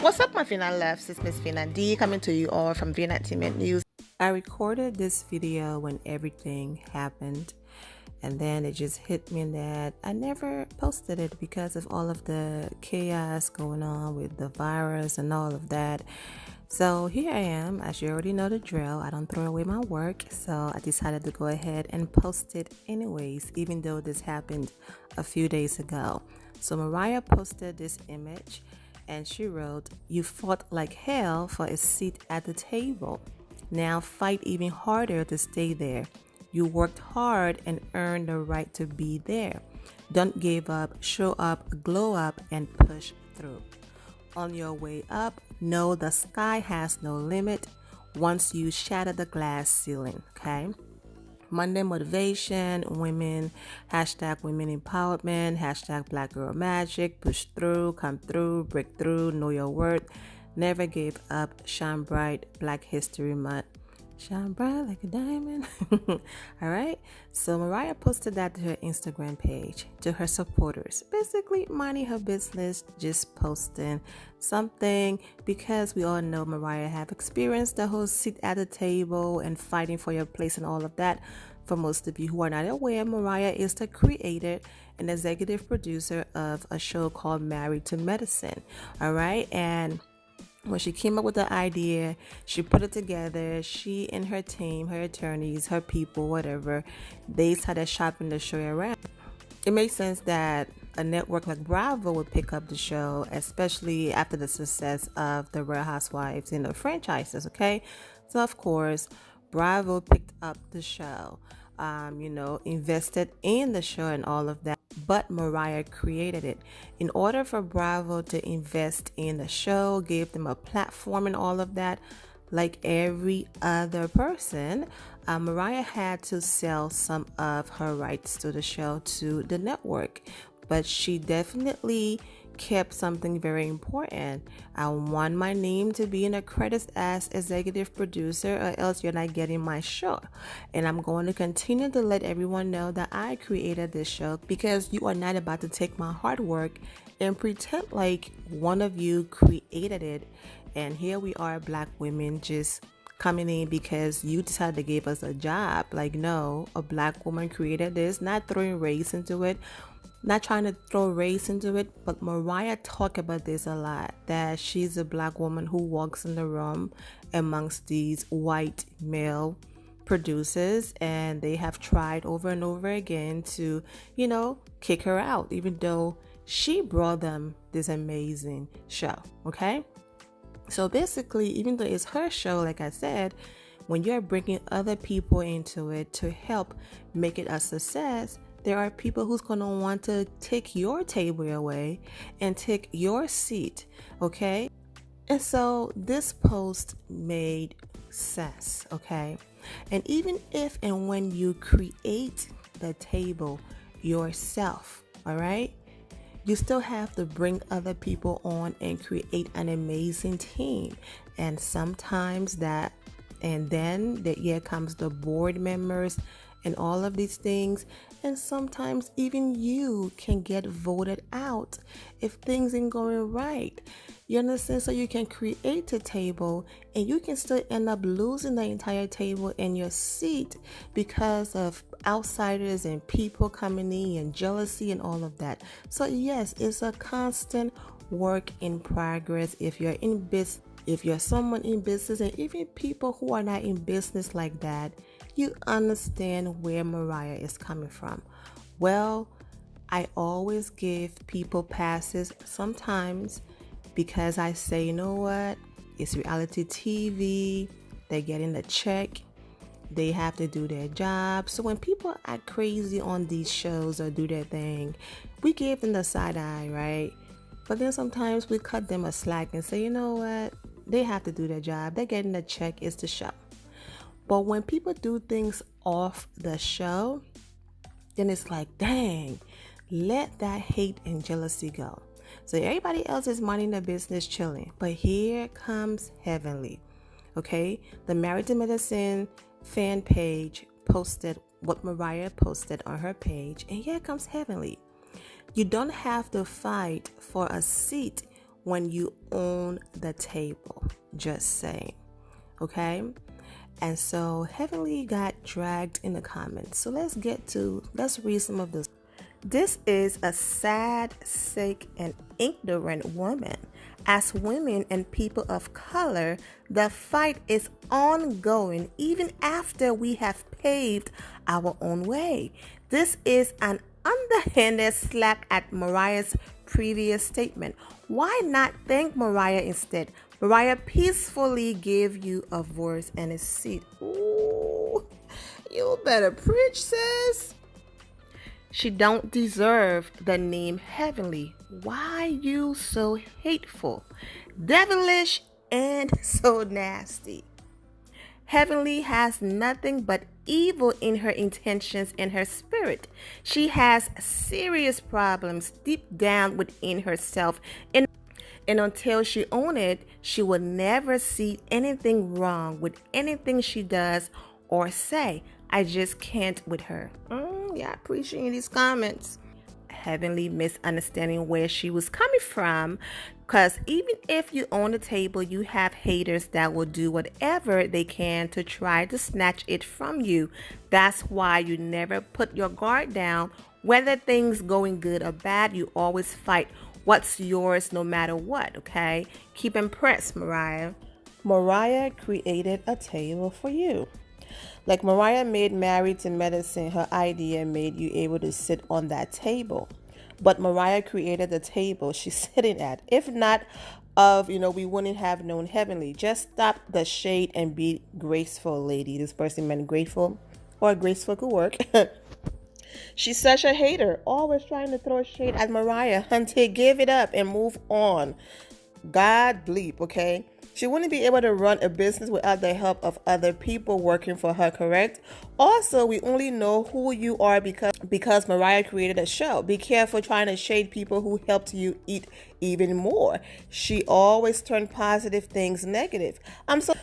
What's up, my Finan left? It's Miss Finan D coming to you all from VN Entertainment News. I recorded this video when everything happened, and then it just hit me that I never posted it because of all of the chaos going on with the virus and all of that. So here I am. As you already know the drill, I don't throw away my work, so I decided to go ahead and post it anyways, even though this happened a few days ago. So Mariah posted this image and she wrote, "You fought like hell for a seat at the table. Now fight even harder to stay there. You worked hard and earned the right to be there. Don't give up, show up, glow up, and push through. On your way up, know the sky has no limit once you shatter the glass ceiling." Okay? Monday motivation, women, hashtag women empowerment, hashtag black girl magic, push through, come through, break through, know your worth, never give up, shine bright, Black History Month. Shine bright like a diamond. All right. So Mariah posted that to her Instagram page to her supporters, basically minding her business, just posting something, because we all know Mariah have experienced the whole seat at the table and fighting for your place and all of that. For most of you who are not aware, Mariah is the creator and executive producer of a show called Married to Medicine. All right. And when she came up with the idea, she put it together. She and her team, her attorneys, her people, whatever, they started shopping the show around. It made sense that a network like Bravo would pick up the show, especially after the success of the Real Housewives and the franchises, okay? So, of course, Bravo picked up the show, invested in the show and all of that. But Mariah created it. In order for Bravo to invest in the show, give them a platform and all of that, like every other person, Mariah had to sell some of her rights to the show to the network. But she definitely kept something very important. I want my name to be in the credits as executive producer, or else you're not getting my show. And I'm going to continue to let everyone know that I created this show, because you are not about to take my hard work and pretend like one of you created it. And here we are, Black women, just coming in because you decided to give us a job. Like, no, a Black woman created this, not throwing race into it. Not trying to throw race into it, but Mariah talked about this a lot, that she's a Black woman who walks in the room amongst these white male producers, and they have tried over and over again to, kick her out, even though she brought them this amazing show, okay? So basically, even though it's her show, like I said, when you're bringing other people into it to help make it a success, there are people who's going to want to take your table away and take your seat, okay? And so this post made sense, okay? And even if and when you create the table yourself, all right, you still have to bring other people on and create an amazing team. And sometimes that, and then here comes the board members and all of these things. And sometimes even you can get voted out if things ain't going right. You understand? So you can create a table and you can still end up losing the entire table and your seat because of outsiders and people coming in and jealousy and all of that. So yes, it's a constant work in progress. If you're in business, if you're someone in business, and even people who are not in business like that, you understand where Mariah is coming from. Well, I always give people passes sometimes because I say, you know what? It's reality TV. They're getting a check. They have to do their job. So when people act crazy on these shows or do their thing, we give them the side eye, right? But then sometimes we cut them a slack and say, you know what? They have to do their job. They're getting a check. It's the show. But when people do things off the show, then it's like, dang, let that hate and jealousy go. So everybody else is minding their business, chilling. But here comes Heavenly. Okay? The Married to Medicine fan page posted what Mariah posted on her page. And here comes Heavenly. You don't have to fight for a seat when you own the table. Just saying. Okay? And so Heavenly got dragged in the comments. So let's read some of this. This is a sad, sick, and ignorant woman. As women and people of color, the fight is ongoing even after we have paved our own way. This is an underhanded slap at Mariah's previous statement. Why not thank Mariah instead? Mariah peacefully gave you a voice and a seat. Ooh, you better preach, sis. She don't deserve the name Heavenly. Why you so hateful, devilish, and so nasty? Heavenly has nothing but evil in her intentions and her spirit. She has serious problems deep down within herself, and until she owns it, she will never see anything wrong with anything she does or say. I just can't with her. Yeah, appreciating these comments. Heavenly misunderstanding where she was coming from, because even if you own a table, you have haters that will do whatever they can to try to snatch it from you. That's why you never put your guard down. Whether things going good or bad, you always fight what's yours no matter what. Okay, keep impressed, Mariah. Mariah created a table for you. Like Mariah made Married to Medicine her idea, made you able to sit on that table. But Mariah created the table she's sitting at. If not we wouldn't have known Heavenly. Just stop the shade and be graceful, lady. This person meant grateful, or graceful could work. She's such a hater, always trying to throw shade at Mariah. Hunty, give it up and move on. God bleep, okay? She wouldn't be able to run a business without the help of other people working for her, correct? Also, we only know who you are because Mariah created a show. Be careful trying to shade people who helped you eat even more. She always turned positive things negative.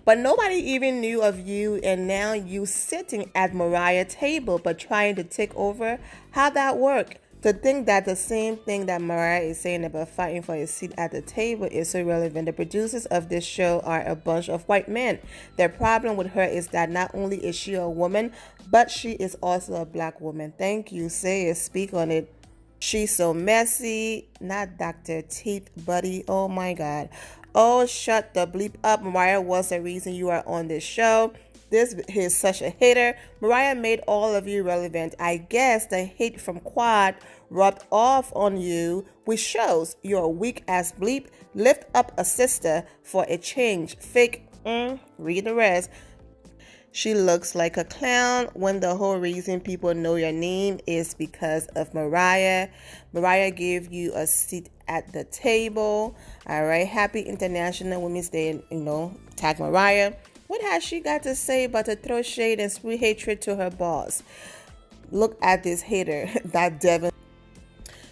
But nobody even knew of you, and now you sitting at Mariah's table but trying to take over. How'd that work? To think that the same thing that Mariah is saying about fighting for a seat at the table is so relevant. The producers of this show are a bunch of white men. Their problem with her is that not only is she a woman, but she is also a black woman. Thank you. Say it. Speak on it. She's so messy. Not Dr. Teeth, buddy. Oh my God. Oh, shut the bleep up. Mariah was the reason you are on this show. This is such a hater. Mariah made all of you relevant. I guess the hate from Quad rubbed off on you, which shows you're a weak ass bleep. Lift up a sister for a change. Fake. Read the rest. She looks like a clown when the whole reason people know your name is because of Mariah. Mariah gave you a seat at the table. All right. Happy International Women's Day. Tag Mariah. What has she got to say but to throw shade and spew hatred to her boss? Look at this hater, that Devin.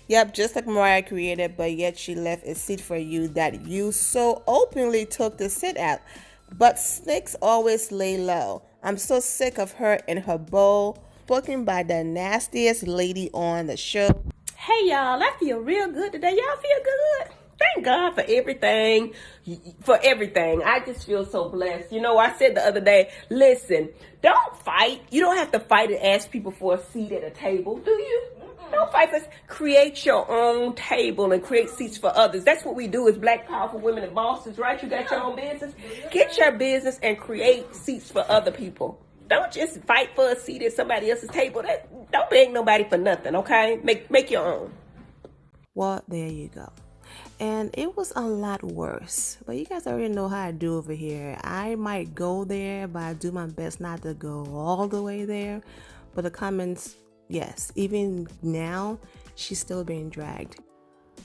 Yep, just like Mariah created, but yet she left a seat for you that you so openly took to sit at. But snakes always lay low. I'm so sick of her and her bowl. Spoken by the nastiest lady on the show. Hey y'all, I feel real good today. Y'all feel good? Thank God for everything. I just feel so blessed. I said the other day, listen, don't fight. You don't have to fight and ask people for a seat at a table, do you? Don't fight for create your own table and create seats for others. That's what we do as Black powerful women and bosses, right? You got your own business. Get your business and create seats for other people. Don't just fight for a seat at somebody else's table. Don't beg nobody for nothing, okay? Make your own. Well, there you go. And it was a lot worse. But you guys already know how I do over here. I might go there, but I do my best not to go all the way there. But the comments, yes, even now, she's still being dragged.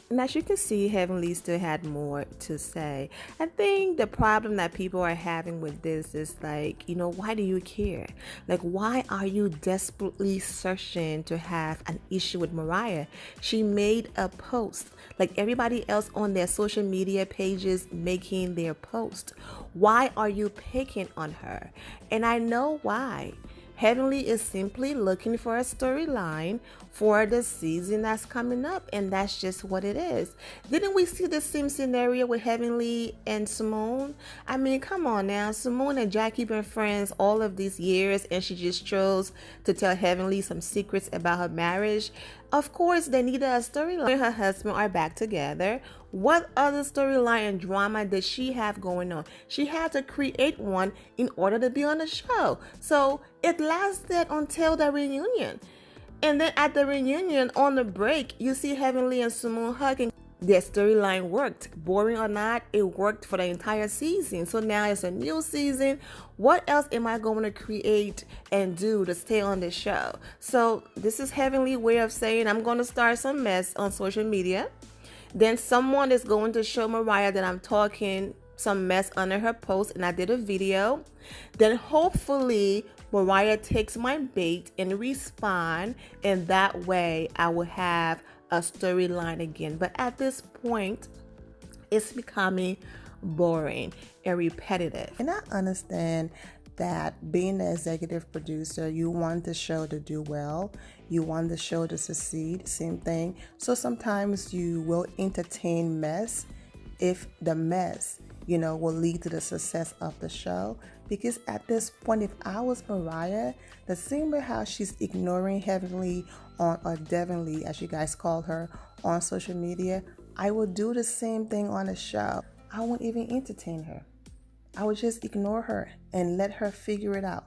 And as you can see, Heavenly still had more to say. I think the problem that people are having with this is like, why do you care? Like, why are you desperately searching to have an issue with Mariah? She made a post like everybody else on their social media pages making their post. Why are you picking on her? And I know why. Heavenly is simply looking for a storyline for the season that's coming up, and that's just what it is. Didn't we see the same scenario with Heavenly and Simone? I mean, come on now. Simone and Jackie been friends all of these years, and she just chose to tell Heavenly some secrets about her marriage. Of course, they needed a storyline. Her and her husband are back together. What other storyline and drama did she have going on? She had to create one in order to be on the show. So it lasted until the reunion. And then at the reunion, on the break, you see Heavenly and Simone hugging. Their storyline worked. Boring or not, it worked for the entire season. So now it's a new season. What else am I going to create and do to stay on this show? So this is Heavenly way of saying I'm going to start some mess on social media. Then someone is going to show Mariah that I'm talking some mess under her post, and I did a video. Then hopefully Mariah takes my bait and respond, and that way I will have a storyline again. But at this point, it's becoming boring and repetitive. And I understand that being the executive producer, you want the show to do well, you want the show to succeed, same thing. So sometimes you will entertain mess if the mess, will lead to the success of the show. Because at this point, if I was Mariah, the same way how she's ignoring Heavenly or Devonly, as you guys call her, on social media, I would do the same thing on the show. I won't even entertain her. I would just ignore her and let her figure it out.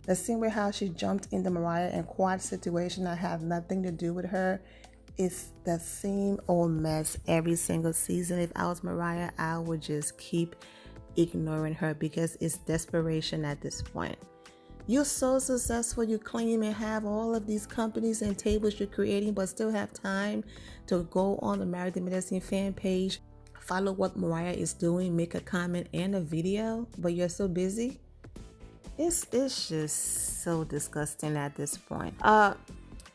The same way how she jumped in the Mariah and Quad situation, I have nothing to do with her. It's the same old mess every single season. If I was Mariah, I would just keep ignoring her because it's desperation at this point. You're so successful, you claim and have all of these companies and tables you're creating, but still have time to go on the Married to Medicine fan page, follow what Mariah is doing, make a comment and a video, but you're so busy. It's just so disgusting at this point.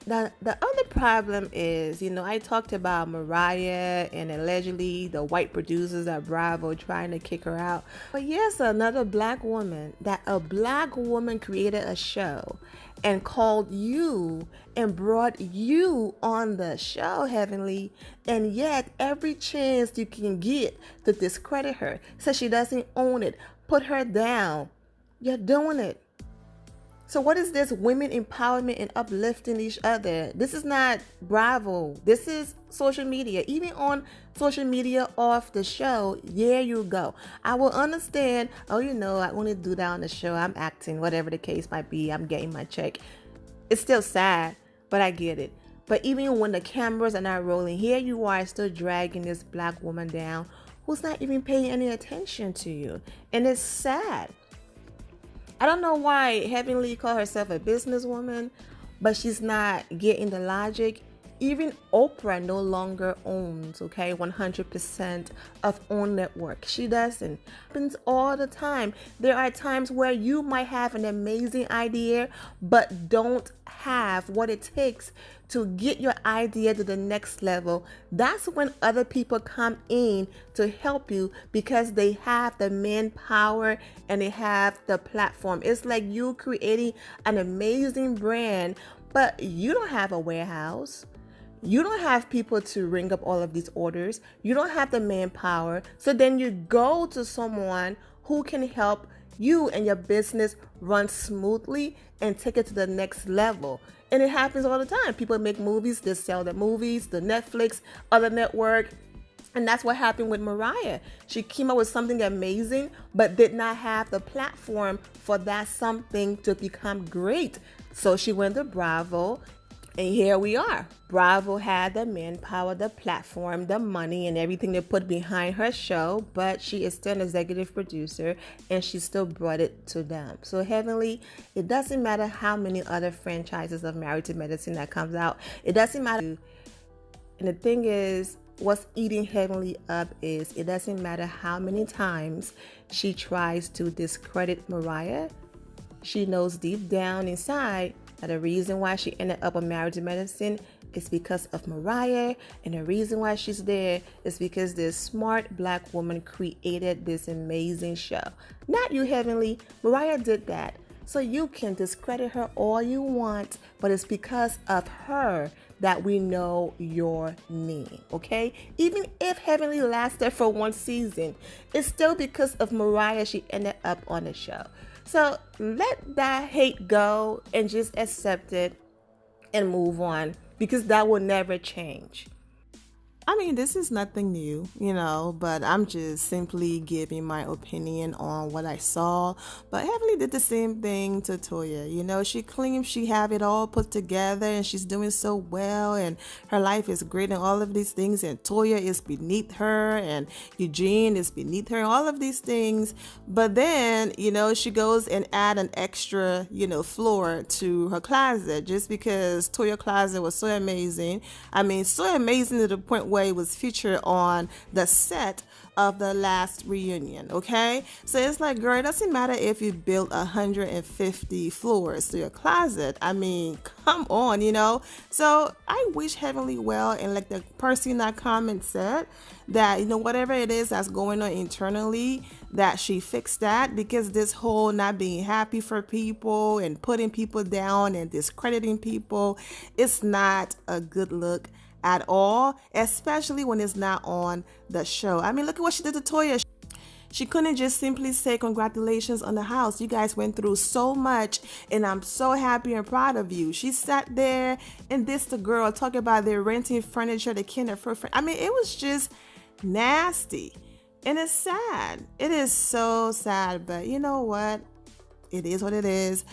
The other problem is, I talked about Mariah and allegedly the white producers at Bravo trying to kick her out. But yes, another black woman, that a black woman created a show and called you and brought you on the show, Heavenly, and yet every chance you can get to discredit her, says she doesn't own it, put her down. You're doing it. So what is this women empowerment and uplifting each other? This is not Bravo. This is social media. Even on social media off the show, there you go. I will understand, I only do that on the show. I'm acting, whatever the case might be. I'm getting my check. It's still sad, but I get it. But even when the cameras are not rolling, here you are still dragging this black woman down who's not even paying any attention to you. And it's sad. I don't know why Heavenly called herself a businesswoman, but she's not getting the logic. Even Oprah no longer owns, 100% of OWN Network. She doesn't. It happens all the time. There are times where you might have an amazing idea, but don't have what it takes to get your idea to the next level. That's when other people come in to help you because they have the manpower and they have the platform. It's like you creating an amazing brand, but you don't have a warehouse. You don't have people to ring up all of these orders. You don't have the manpower. So then you go to someone who can help you and your business run smoothly and take it to the next level. And it happens all the time. People make movies, they sell the movies, the Netflix, other network. And that's what happened with Mariah. She came up with something amazing, but did not have the platform for that something to become great. So she went to Bravo. And here we are. Bravo had the manpower, the platform, the money, and everything they put behind her show, but she is still an executive producer, and she still brought it to them. So Heavenly, it doesn't matter how many other franchises of Married to Medicine that comes out. It doesn't matter. And the thing is, what's eating Heavenly up is it doesn't matter how many times she tries to discredit Mariah. She knows deep down inside that the reason why she ended up on Married to Medicine is because of Mariah, and the reason why she's there is because this smart black woman created this amazing show. Not you, Heavenly. Mariah did that. So you can discredit her all you want, but it's because of her that we know your name, okay? Even if Heavenly lasted for one season, it's still because of Mariah she ended up on the show. So let that hate go and just accept it and move on, because that will never change. I mean, this is nothing new, but I'm just simply giving my opinion on what I saw. But Heavenly did the same thing to Toya. She claims she have it all put together and she's doing so well and her life is great and all of these things. And Toya is beneath her and Eugene is beneath her and all of these things. But then, she goes and add an extra, floor to her closet just because Toya closet was so amazing. I mean, so amazing to the point where it was featured on the set of the last reunion. Okay, so it's like, girl, it doesn't matter if you built 150 floors to your closet. I mean, come on, so I wish Heavenly well, and like the person in that comment said, that whatever it is that's going on internally, that she fixed that, because this whole not being happy for people and putting people down and discrediting people, it's not a good look at all, especially when it's not on the show. I mean, look at what she did to Toya. She couldn't just simply say congratulations on the house. You guys went through so much and I'm so happy and proud of you. She sat there and dissed the girl, talking about they're renting furniture, they can't afford. I mean, it was just nasty. And it's sad. It is so sad, but you know what? It is what it is.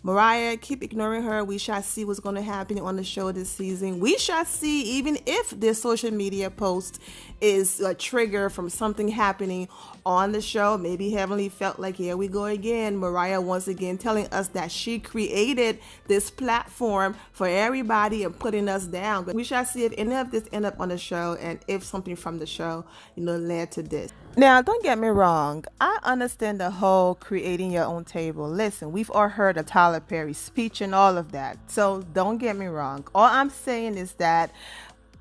Mariah, keep ignoring her. We shall see what's going to happen on the show this season. We shall see, even if this social media post is a trigger from something happening on the show. Maybe Heavenly felt like, here we go again. Mariah once again telling us that she created this platform for everybody and putting us down. But we shall see if any of this end up on the show and if something from the show, led to this. Now, don't get me wrong. I understand the whole creating your own table. Listen, we've all heard of Tyler Perry's speech and all of that. So don't get me wrong. All I'm saying is that,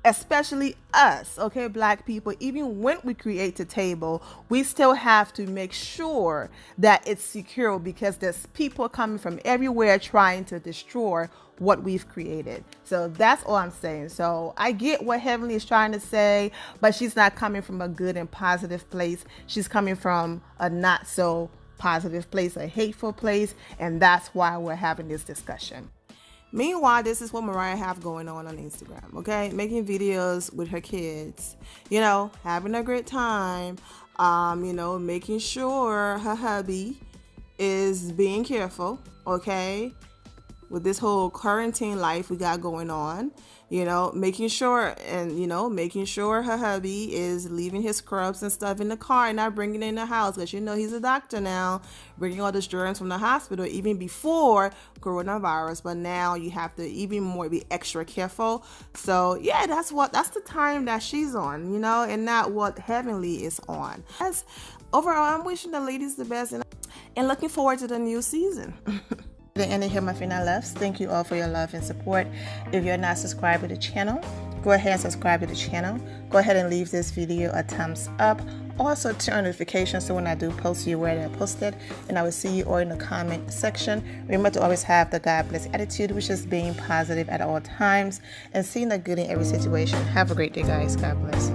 especially us, okay, Black people, even when we create a table, we still have to make sure that it's secure, because there's people coming from everywhere trying to destroy what we've created. So that's all I'm saying. So I get what Heavenly is trying to say, but she's not coming from a good and positive place. She's coming from a not so positive place, a hateful place, and that's why we're having this discussion. Meanwhile, this is what Mariah have going on Instagram, okay? Making videos with her kids, having a great time, making sure her hubby is being careful, okay? With this whole quarantine life we got going on, making sure her hubby is leaving his scrubs and stuff in the car and not bringing it in the house, because he's a doctor now, bringing all this germs from the hospital even before coronavirus, but now you have to even more be extra careful. So yeah, that's the time that she's on, and not what Heavenly is on. Overall, I'm wishing the ladies the best and looking forward to the new season. The end of here, my final loves. Thank you all for your love and support. If you're not subscribed to the channel, go ahead and subscribe to the channel. Go ahead and leave this video a thumbs up. Also turn on notifications so when I do post, you're aware that I posted. And I will see you all in the comment section. Remember to always have the God bless attitude, which is being positive at all times and seeing the good in every situation. Have a great day, guys. God bless.